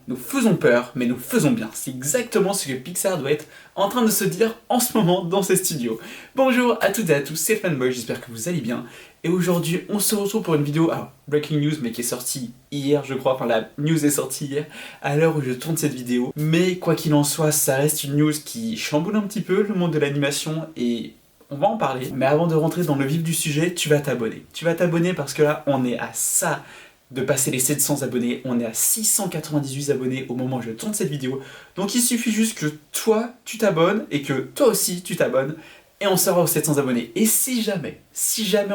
Nous faisons peur, mais nous faisons bien. C'est exactement ce que Pixar doit être en train de se dire en ce moment dans ses studios. Bonjour à toutes et à tous, c'est Fanboy, j'espère que vous allez bien. Et aujourd'hui, on se retrouve pour une vidéo, alors breaking news, mais qui est sortie hier, je crois. Enfin, la news est sortie hier, à l'heure où je tourne cette vidéo. Mais quoi qu'il en soit, ça reste une news qui chamboule un petit peu le monde de l'animation et on va en parler. Mais avant de rentrer dans le vif du sujet, tu vas t'abonner. Tu vas t'abonner parce que là, on est à ça de passer les 700 abonnés. On est à 698 abonnés au moment où je tourne cette vidéo. Donc il suffit juste que toi, tu t'abonnes et que toi aussi, tu t'abonnes. Et on sera aux 700 abonnés. Et si jamais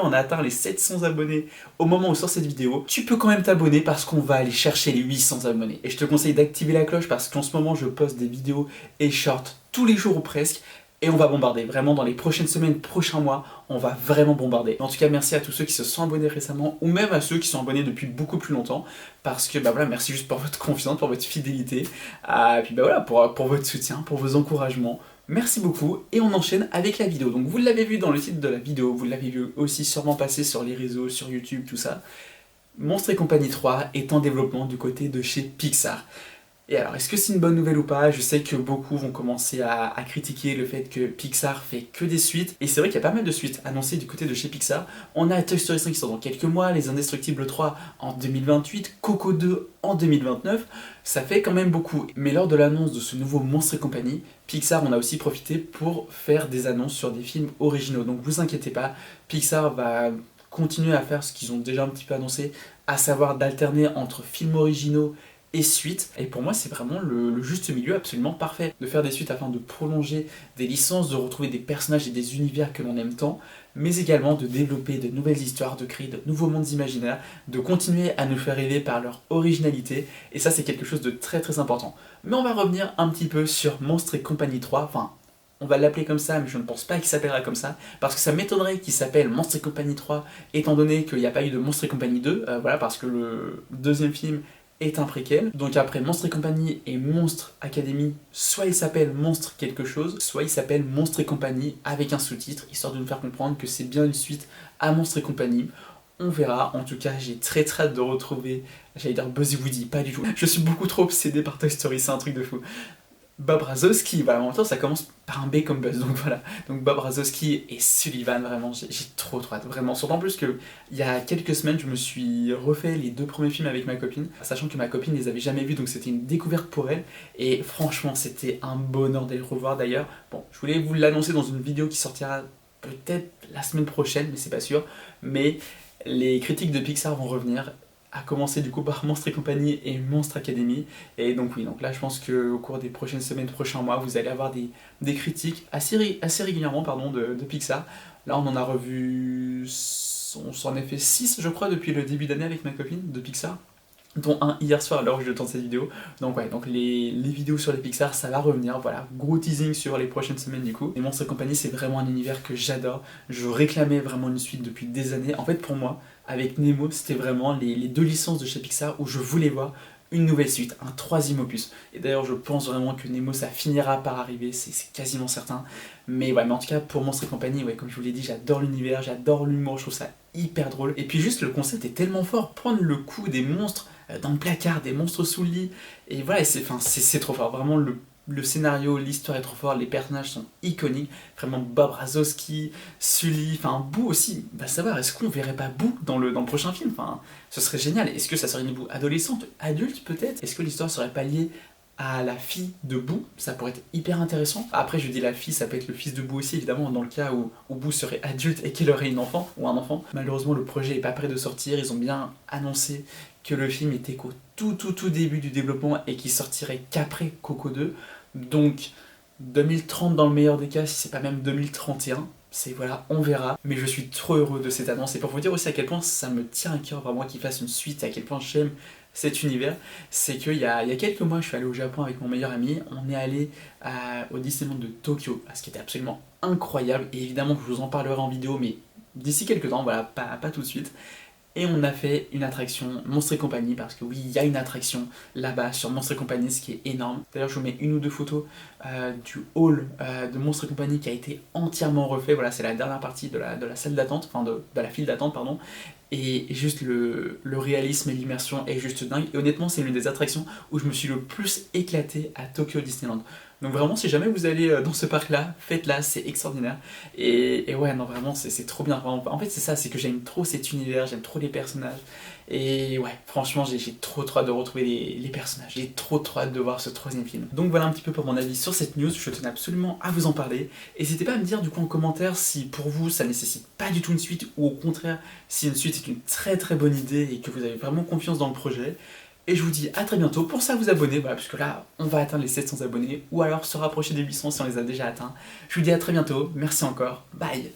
on a atteint les 700 abonnés au moment où sort cette vidéo, tu peux quand même t'abonner parce qu'on va aller chercher les 800 abonnés. Et je te conseille d'activer la cloche parce qu'en ce moment, je poste des vidéos et shorts tous les jours ou presque. Et on va bombarder, vraiment dans les prochaines semaines, prochains mois, on va vraiment bombarder. En tout cas, merci à tous ceux qui se sont abonnés récemment, ou même à ceux qui sont abonnés depuis beaucoup plus longtemps, parce que bah voilà, merci juste pour votre confiance, pour votre fidélité, et puis bah voilà, pour votre soutien, pour vos encouragements. Merci beaucoup, et on enchaîne avec la vidéo. Donc vous l'avez vu dans le titre de la vidéo, vous l'avez vu aussi sûrement passer sur les réseaux, sur YouTube, tout ça. Monstres et compagnie 3 est en développement du côté de chez Pixar. Et alors, est-ce que c'est une bonne nouvelle ou pas? Je sais que beaucoup vont commencer à critiquer le fait que Pixar fait que des suites. Et c'est vrai qu'il y a pas mal de suites annoncées du côté de chez Pixar. On a Toy Story 5 qui sort dans quelques mois, Les Indestructibles 3 en 2028, Coco 2 en 2029. Ça fait quand même beaucoup. Mais lors de l'annonce de ce nouveau Monstres et compagnie, Pixar en a aussi profité pour faire des annonces sur des films originaux. Donc vous inquiétez pas, Pixar va continuer à faire ce qu'ils ont déjà un petit peu annoncé, à savoir d'alterner entre films originaux et suite. Et pour moi, c'est vraiment le juste milieu absolument parfait. De faire des suites afin de prolonger des licences, de retrouver des personnages et des univers que l'on aime tant, mais également de développer de nouvelles histoires, de créer de nouveaux mondes imaginaires, de continuer à nous faire rêver par leur originalité. Et ça, c'est quelque chose de très très important. Mais on va revenir un petit peu sur Monstres et compagnie 3. Enfin, on va l'appeler comme ça, mais je ne pense pas qu'il s'appellera comme ça, parce que ça m'étonnerait qu'il s'appelle Monstres et compagnie 3, étant donné qu'il n'y a pas eu de Monstres et compagnie 2, voilà, parce que le deuxième film est un préquel. Donc après Monstres et compagnie et Monstres Academy, soit il s'appelle Monstres quelque chose, soit il s'appelle Monstres et compagnie avec un sous-titre, histoire de nous faire comprendre que c'est bien une suite à Monstres et compagnie. On verra, en tout cas j'ai très hâte de retrouver, j'allais dire Buzz Woody, pas du tout. Je suis beaucoup trop obsédé par Toy Story, c'est un truc de fou. Bob Razowski, voilà, en même temps ça commence par un B comme Buzz, donc voilà. Donc Bob Razowski et Sullivan, vraiment, j'ai trop hâte, vraiment. Surtout en plus que, il y a quelques semaines, je me suis refait les 2 premiers films avec ma copine, sachant que ma copine les avait jamais vus, donc c'était une découverte pour elle, et franchement, c'était un bonheur de les revoir d'ailleurs. Bon, je voulais vous l'annoncer dans une vidéo qui sortira peut-être la semaine prochaine, mais c'est pas sûr, mais les critiques de Pixar vont revenir, à commencer du coup par Monstres et compagnie et Monstres Academy. Et donc oui, donc là je pense qu'au cours des prochaines semaines, prochains mois, vous allez avoir des critiques assez régulièrement de Pixar. Là on en a revu, on s'en a fait 6 je crois depuis le début d'année avec ma copine de Pixar, dont un hier soir à l'heure où je tourne cette vidéo. Donc ouais, donc les vidéos sur les Pixar, ça va revenir, voilà, gros teasing sur les prochaines semaines du coup. Et Monstres et compagnie, c'est vraiment un univers que j'adore, je réclamais vraiment une suite depuis des années. En fait pour moi, avec Nemo, c'était vraiment les 2 licences de chez Pixar où je voulais voir une nouvelle suite, un 3e opus. Et d'ailleurs je pense vraiment que Nemo ça finira par arriver, c'est quasiment certain. Mais ouais, mais en tout cas pour Monstres et compagnie, ouais, comme je vous l'ai dit, j'adore l'univers, j'adore l'humour, je trouve ça hyper drôle. Et puis juste le concept est tellement fort, prendre le coup des monstres dans le placard, des monstres sous le lit, et voilà, c'est trop fort, vraiment le scénario, l'histoire est trop forte, les personnages sont iconiques, vraiment Bob Razowski, Sully, enfin Boo aussi, va savoir, est-ce qu'on verrait pas Boo dans le prochain film? Enfin, ce serait génial. Est-ce que ça serait une Boo adolescente, adulte peut-être? Est-ce que l'histoire serait pas liée à la fille de Boo? Ça pourrait être hyper intéressant. Après je dis la fille, ça peut être le fils de Boo aussi évidemment, dans le cas où Boo serait adulte et qu'il aurait une enfant, ou un enfant. Malheureusement le projet est pas prêt de sortir, ils ont bien annoncé que le film était qu'au tout début du développement et qu'il sortirait qu'après Coco 2. Donc 2030 dans le meilleur des cas, si c'est pas même 2031. C'est voilà, on verra. Mais je suis trop heureux de cette annonce. Et pour vous dire aussi à quel point ça me tient à cœur vraiment qu'il fasse une suite, et à quel point j'aime cet univers, c'est qu'il y a quelques mois, je suis allé au Japon avec mon meilleur ami. On est allé au Disneyland de Tokyo, ce qui était absolument incroyable. Et évidemment, je vous en parlerai en vidéo, mais d'ici quelques temps, voilà, pas tout de suite. Et on a fait une attraction Monstres et compagnie, parce que oui, il y a une attraction là-bas sur Monstres et compagnie, ce qui est énorme. D'ailleurs, je vous mets 1 ou 2 photos du hall de Monstres et compagnie qui a été entièrement refait. Voilà, c'est la dernière partie de la salle d'attente, enfin de la file d'attente, pardon. et juste le réalisme et l'immersion est juste dingue. Et honnêtement, c'est l'une des attractions où je me suis le plus éclaté à Tokyo Disneyland. Donc vraiment, si jamais vous allez dans ce parc-là, faites-la, c'est extraordinaire. Et ouais, non, vraiment, c'est trop bien. En fait, c'est ça, c'est que j'aime trop cet univers, j'aime trop les personnages. Et ouais, franchement, j'ai trop hâte de retrouver les personnages. J'ai trop hâte de voir ce troisième film. Donc voilà un petit peu pour mon avis sur cette news. Je tenais absolument à vous en parler. N'hésitez pas à me dire du coup en commentaire si pour vous ça nécessite pas du tout une suite ou au contraire si une suite est une très très bonne idée et que vous avez vraiment confiance dans le projet. Et je vous dis à très bientôt. Pour ça, vous abonner, voilà, parce que là, on va atteindre les 700 abonnés, ou alors se rapprocher des 800 si on les a déjà atteints. Je vous dis à très bientôt. Merci encore. Bye.